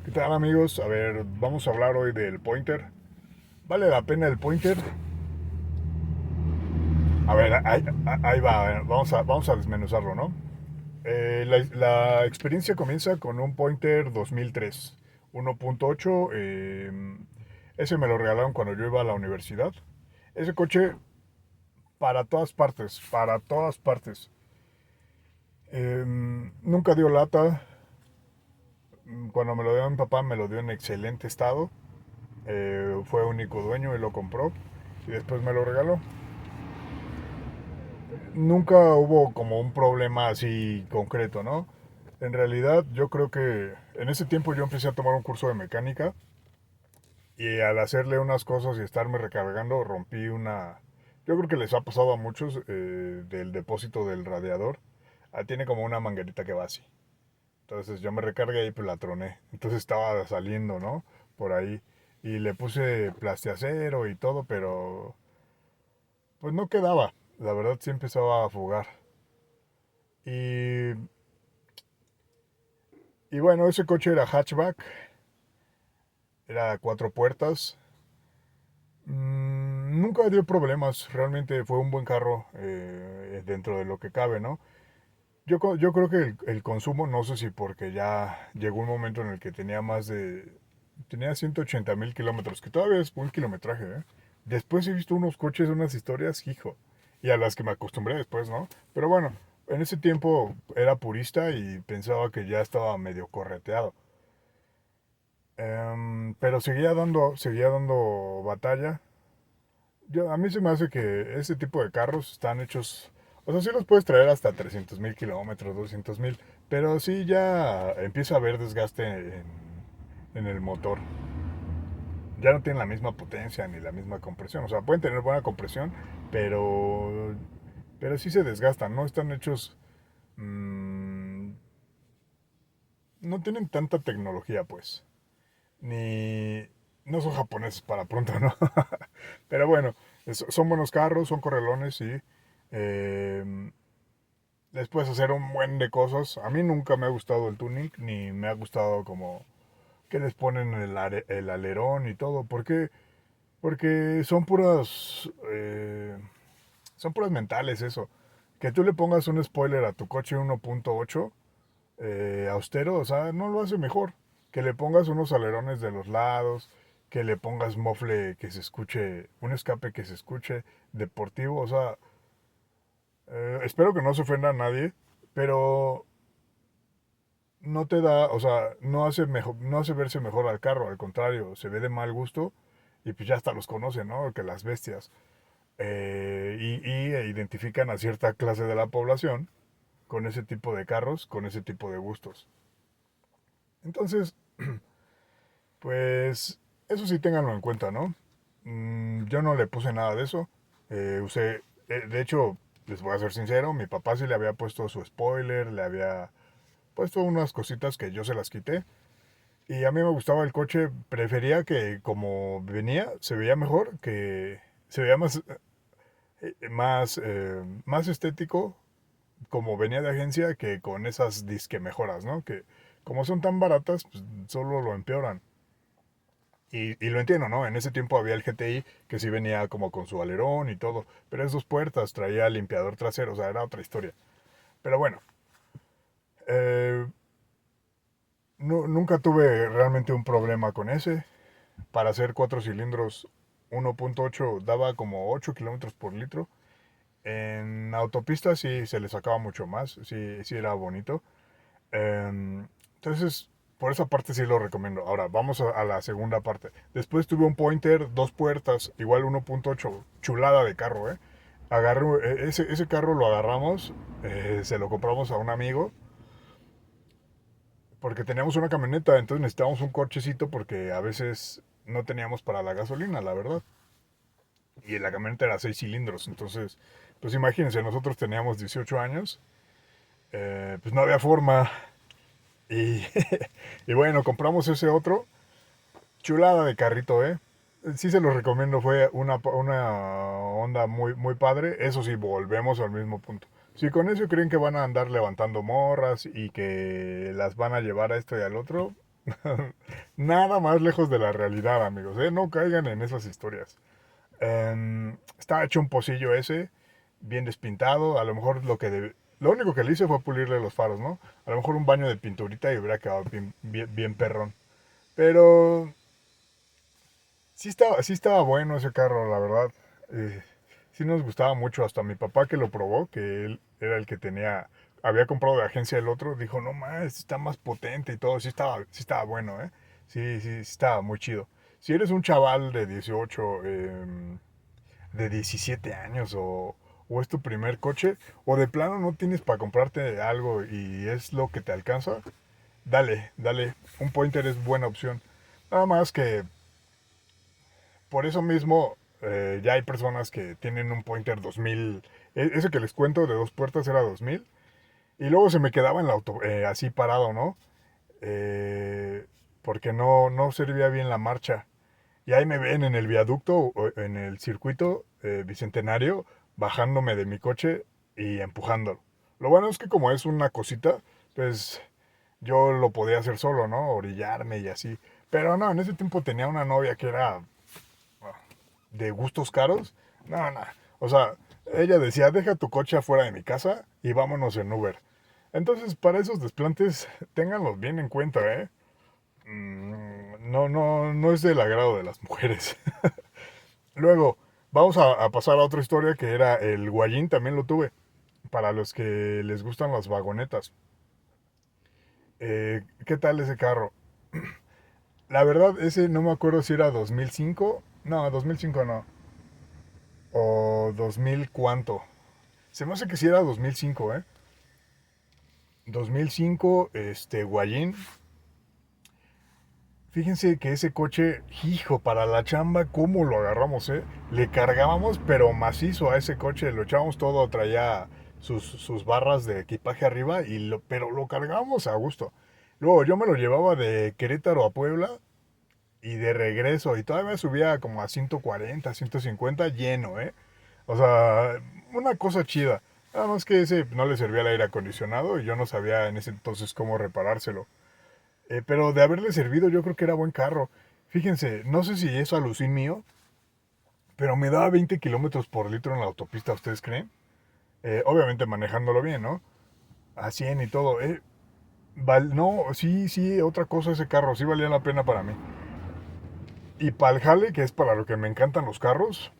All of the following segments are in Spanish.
¿Qué tal amigos? A ver, vamos a hablar hoy del Pointer. ¿Vale la pena el Pointer? A ver, ahí va, vamos a desmenuzarlo, ¿no? La experiencia comienza con un Pointer 2003, 1.8. Ese me lo regalaron cuando yo iba a la universidad. Ese coche para todas partes, para todas partes. Nunca dio lata. Cuando me lo dio mi papá me lo dio en excelente estado. Fue único dueño y lo compró y después me lo regaló. Nunca hubo como un problema así concreto, ¿no? En realidad yo creo que en ese tiempo yo empecé a tomar un curso de mecánica y al hacerle unas cosas y estarme recargando rompí una... Yo creo que les ha pasado a muchos del depósito del radiador. Tiene como una manguerita que va así. Entonces yo me recargué y pues la troné. Entonces estaba saliendo, ¿no? Por ahí. Y le puse plastiacero y todo, pero pues no quedaba. La verdad sí empezaba a fugar. Y, y bueno, ese coche era hatchback. Era cuatro puertas. Nunca dio problemas. Realmente fue un buen carro dentro de lo que cabe, ¿no? Yo creo que el consumo, no sé si porque ya llegó un momento en el que tenía más de... Tenía 180,000 kilómetros, que todavía es buen kilometraje, ¿eh? Después he visto unos coches, unas historias, hijo, y a las que me acostumbré después, ¿no? Pero bueno, en ese tiempo era purista y pensaba que ya estaba medio correteado. Pero seguía dando batalla. A mí se me hace que ese tipo de carros están hechos, o sea, sí los puedes traer hasta 300,000 kilómetros, 200,000, pero sí ya empieza a haber desgaste en el motor. Ya no tienen la misma potencia ni la misma compresión. O sea, pueden tener buena compresión, pero sí se desgastan, no están hechos, mmm, no tienen tanta tecnología, pues. Ni, no son japoneses para pronto, ¿no? Pero bueno, son buenos carros, son correlones, sí. Eh, Les puedes hacer un buen de cosas. A mí nunca me ha gustado el tuning, ni me ha gustado como que les ponen el alerón y todo. ¿Por qué? Porque son puras mentales eso. Que tú le pongas un spoiler a tu coche 1.8 austero, o sea, no lo hace mejor. Que le pongas unos alerones de los lados, que le pongas mofle que se escuche, un escape que se escuche deportivo, o sea, espero que no se ofenda a nadie, pero no te da, o sea, no hace mejor, no hace verse mejor al carro, al contrario, se ve de mal gusto y pues ya hasta los conocen, ¿no? Que las bestias. Y identifican a cierta clase de la población con ese tipo de carros, con ese tipo de gustos. Entonces, pues eso sí ténganlo en cuenta, ¿no? Yo no le puse nada de eso. De hecho, les voy a ser sincero, mi papá sí le había puesto su spoiler, le había puesto unas cositas que yo se las quité. Y a mí me gustaba el coche, prefería que como venía, se veía mejor, que se veía más estético como venía de agencia que con esas disque mejoras, ¿no? Que como son tan baratas, pues solo lo empeoran. Y lo entiendo, ¿no? En ese tiempo había el GTI que sí venía como con su alerón y todo, pero es dos puertas, traía limpiador trasero, o sea, era otra historia. Pero bueno, eh, nunca tuve realmente un problema con ese. Para hacer cuatro cilindros 1.8 daba como 8 kilómetros por litro. En autopista sí se le sacaba mucho más, sí, sí era bonito. Entonces, por esa parte sí lo recomiendo. Ahora, vamos a la segunda parte. Después tuve un Pointer, dos puertas, igual 1.8, chulada de carro, ¿eh? Ese carro lo agarramos, se lo compramos a un amigo, porque teníamos una camioneta, entonces necesitábamos un cochecito porque a veces no teníamos para la gasolina, la verdad. Y la camioneta era 6 cilindros, entonces, pues imagínense, nosotros teníamos 18 años, pues no había forma. Y, y bueno, compramos ese otro. Chulada de carrito, ¿eh? Sí se los recomiendo, fue una onda muy, muy padre. Eso sí, volvemos al mismo punto. Si con eso creen que van a andar levantando morras y que las van a llevar a esto y al otro, Nada más lejos de la realidad, amigos, ¿eh? No caigan en esas historias. Estaba hecho un pocillo ese, bien despintado. A lo mejor lo único que le hice fue pulirle los faros, ¿no? A lo mejor un baño de pinturita y hubiera quedado bien perrón. Pero sí estaba bueno ese carro, la verdad. Eh, sí nos gustaba mucho. Hasta mi papá que lo probó, que él era el que había comprado de agencia el otro, dijo, no más, está más potente y todo. Sí estaba bueno, ¿eh? Sí estaba muy chido. Si eres un chaval de 18, de 17 años o es tu primer coche, o de plano no tienes para comprarte algo y es lo que te alcanza, dale. Un Pointer es buena opción. Nada más que por eso mismo ya hay personas que tienen un Pointer 2000. Ese que les cuento de dos puertas era 2000. Y luego se me quedaba en la auto, así parado, ¿no? Eh, Porque no servía bien la marcha. Y ahí me ven en el viaducto, o en el circuito bicentenario, bajándome de mi coche y empujándolo. Lo bueno es que como es una cosita, pues yo lo podía hacer solo, ¿no? Orillarme y así. Pero no, en ese tiempo tenía una novia que era de gustos caros. No. O sea, ella decía, deja tu coche afuera de mi casa y vámonos en Uber. Entonces, para esos desplantes, ténganlos bien en cuenta, ¿eh? No es del agrado de las mujeres. Luego, vamos a pasar a otra historia que era el Guayín, también lo tuve. Para los que les gustan las vagonetas. ¿Qué tal ese carro? La verdad, ese no me acuerdo si era 2005. No, 2005 no. O 2000 cuánto. Se me hace que sí era 2005, ¿eh? 2005, Guayín. Fíjense que ese coche, hijo, para la chamba, ¿cómo lo agarramos, eh? Le cargábamos, pero macizo a ese coche, lo echábamos todo, traía sus barras de equipaje arriba, pero lo cargábamos a gusto. Luego yo me lo llevaba de Querétaro a Puebla y de regreso, y todavía subía como a 140, 150 lleno, ¿eh? O sea, una cosa chida. Nada más que ese no le servía el aire acondicionado y yo no sabía en ese entonces cómo reparárselo. Pero de haberle servido yo creo que era buen carro. Fíjense, no sé si es alucín mío, pero me daba 20 kilómetros por litro en la autopista, ¿ustedes creen? Obviamente manejándolo bien, ¿no? A 100 y todo. No, sí, otra cosa ese carro, sí valía la pena para mí. Y para el jale, que es para lo que me encantan los carros,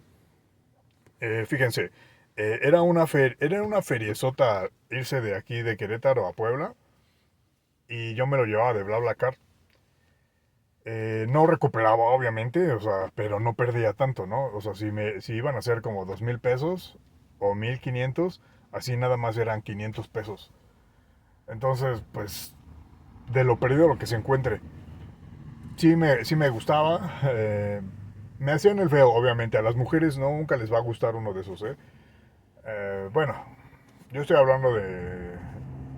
fíjense, era una feriezota irse de aquí, de Querétaro a Puebla, y yo me lo llevaba de BlaBlaCar. No recuperaba, obviamente, o sea, pero no perdía tanto, ¿no? O sea, si iban a ser como 2,000 pesos o 1,500, así nada más eran 500 pesos. Entonces, pues, de lo perdido lo que se encuentre. Sí me gustaba. Me hacían el feo, obviamente. A las mujeres no, nunca les va a gustar uno de esos, ¿eh? Bueno, yo estoy hablando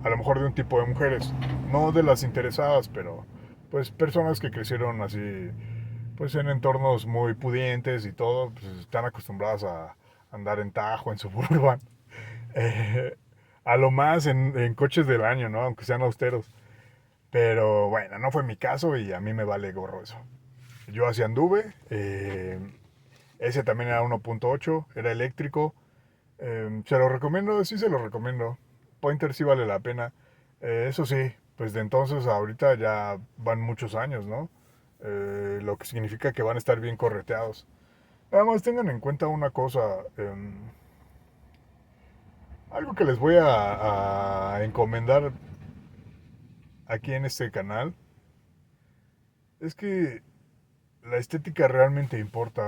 a lo mejor de un tipo de mujeres, no de las interesadas, pero pues personas que crecieron así, pues en entornos muy pudientes y todo, pues están acostumbradas a andar en Tajo, en Suburban, eh, a lo más en coches del año, ¿no? Aunque sean austeros. Pero bueno, no fue mi caso y a mí me vale gorro eso. Yo así anduve, ese también era 1.8, era eléctrico. Se lo recomiendo, sí se lo recomiendo. Pointer sí vale la pena. Eso sí, pues de entonces a ahorita ya van muchos años, ¿no? Lo que significa que van a estar bien correteados. Nada más tengan en cuenta una cosa. Algo que les voy a encomendar aquí en este canal es que la estética realmente importa.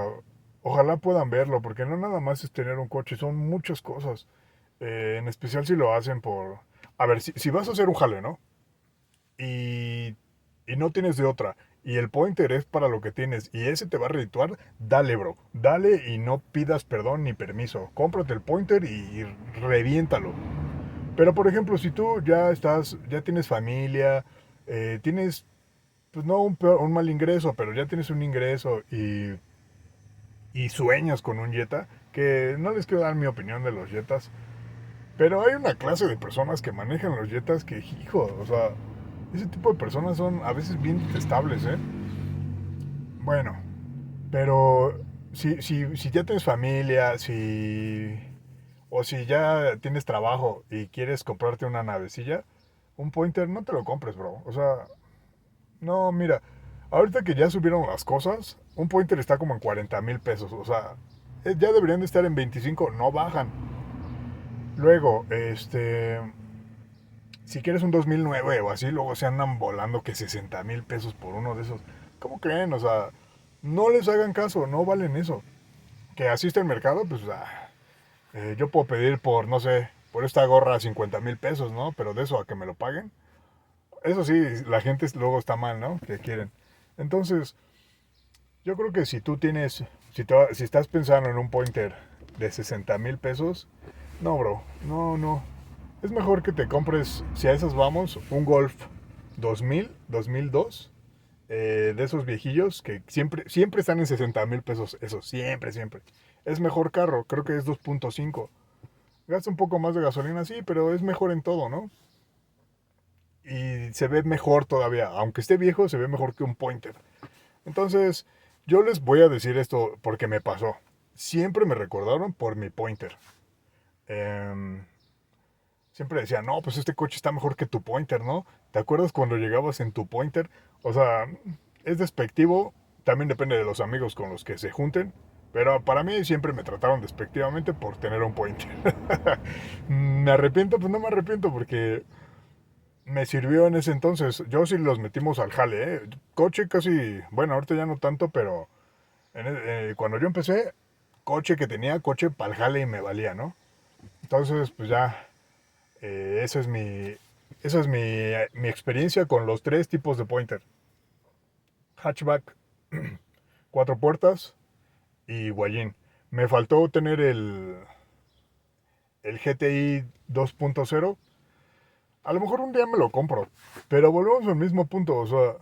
Ojalá puedan verlo, porque no nada más es tener un coche, son muchas cosas. En especial si lo hacen por... A ver, si vas a hacer un jale, ¿no? Y, y no tienes de otra, y el pointer es para lo que tienes, y ese te va a redituar, dale, bro. Dale y no pidas perdón ni permiso. Cómprate el pointer y reviéntalo. Pero, por ejemplo, si tú ya tienes familia, tienes, pues no un mal ingreso, pero ya tienes un ingreso y sueñas con un Jetta, que no les quiero dar mi opinión de los Jettas, pero hay una clase de personas que manejan los Jettas que, hijo, o sea, Ese tipo de personas son a veces bien detestables, ¿eh? Bueno, pero si ya tienes familia, o si ya tienes trabajo y quieres comprarte una navecilla, un pointer no te lo compres, bro. O sea, no, mira, ahorita que ya subieron las cosas, un pointer está como en 40,000 pesos. O sea, ya deberían de estar en 25, no bajan. Luego, si quieres un 2009 o así, luego se andan volando que 60,000 pesos por uno de esos. ¿Cómo creen? O sea, no les hagan caso, no valen eso. Que así está el mercado, pues yo puedo pedir por, no sé, por esta gorra 50,000 pesos, ¿no? Pero de eso a que me lo paguen. Eso sí, la gente luego está mal, ¿no? Que quieren. Entonces, yo creo que si tú tienes, si estás pensando en un pointer de 60,000 pesos, no, bro, no, no. Es mejor que te compres, si a esas vamos, un Golf 2002, de esos viejillos que siempre están en 60,000 pesos. Eso, siempre, siempre. Es mejor carro, creo que es 2.5. Gasta un poco más de gasolina, sí, pero es mejor en todo, ¿no? Y se ve mejor todavía, aunque esté viejo, se ve mejor que un pointer. Entonces, yo les voy a decir esto porque me pasó. Siempre me recordaron por mi pointer. Em, Siempre decían, no, pues este coche está mejor que tu pointer, ¿no? ¿Te acuerdas cuando llegabas en tu pointer? O sea, es despectivo, también depende de los amigos con los que se junten, pero para mí siempre me trataron despectivamente por tener un pointer. ¿Me arrepiento? Pues no me arrepiento porque me sirvió en ese entonces. Yo sí los metimos al jale, ¿eh? Coche casi, bueno, ahorita ya no tanto, pero cuando yo empecé, coche que tenía, coche para el jale y me valía, ¿no? Entonces, pues ya, esa es mi experiencia con los tres tipos de pointer. Hatchback, cuatro puertas y guayín. Me faltó tener el GTI 2.0. A lo mejor un día me lo compro, pero volvemos al mismo punto. O sea,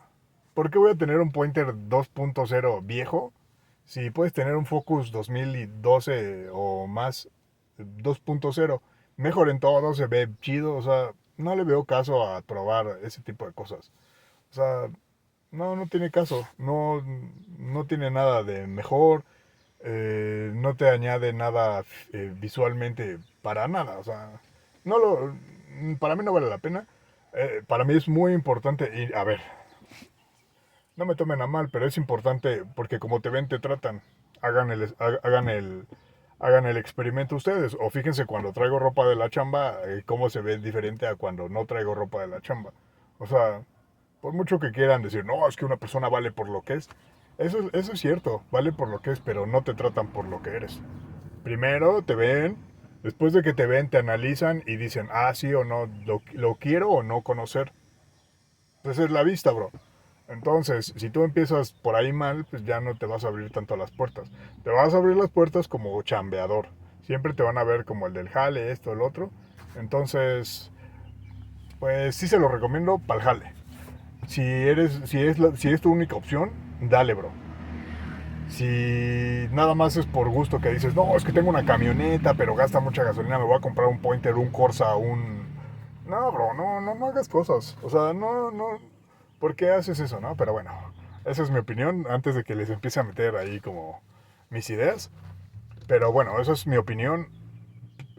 ¿por qué voy a tener un Pointer 2.0 viejo si puedes tener un Focus 2012 o más 2.0? Mejor en todo, se ve chido. O sea, no le veo caso a probar ese tipo de cosas. O sea, no, no tiene caso. No, no tiene nada de mejor. No te añade nada visualmente para nada. O sea, no lo, para mí no vale la pena. Para mí es muy importante. Y a ver, no me tomen a mal, pero es importante porque como te ven, te tratan. Hagan el experimento ustedes. O fíjense cuando traigo ropa de la chamba, cómo se ve diferente a cuando no traigo ropa de la chamba. O sea, por mucho que quieran decir, no, es que una persona vale por lo que es. Eso es cierto, vale por lo que es, pero no te tratan por lo que eres. Primero te ven, después de que te ven, te analizan y dicen, ah, sí o no, lo quiero o no conocer. Esa es la vista, bro. Entonces, si tú empiezas por ahí mal, pues ya no te vas a abrir tanto las puertas. Te vas a abrir las puertas como chambeador. Siempre te van a ver como el del jale, esto, el otro. Entonces, pues sí se lo recomiendo para el jale. Si es tu única opción, dale, bro. Si nada más es por gusto que dices, no, es que tengo una camioneta, pero gasta mucha gasolina, me voy a comprar un Pointer, un Corsa, un... No, bro, no, no, no hagas cosas. O sea, no, no. ¿Por qué haces eso, no? Pero bueno, esa es mi opinión antes de que les empiece a meter ahí como mis ideas. Pero bueno, esa es mi opinión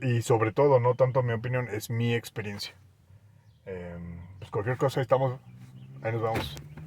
y sobre todo, no tanto mi opinión, es mi experiencia. Pues cualquier cosa, ahí estamos, ahí nos vamos.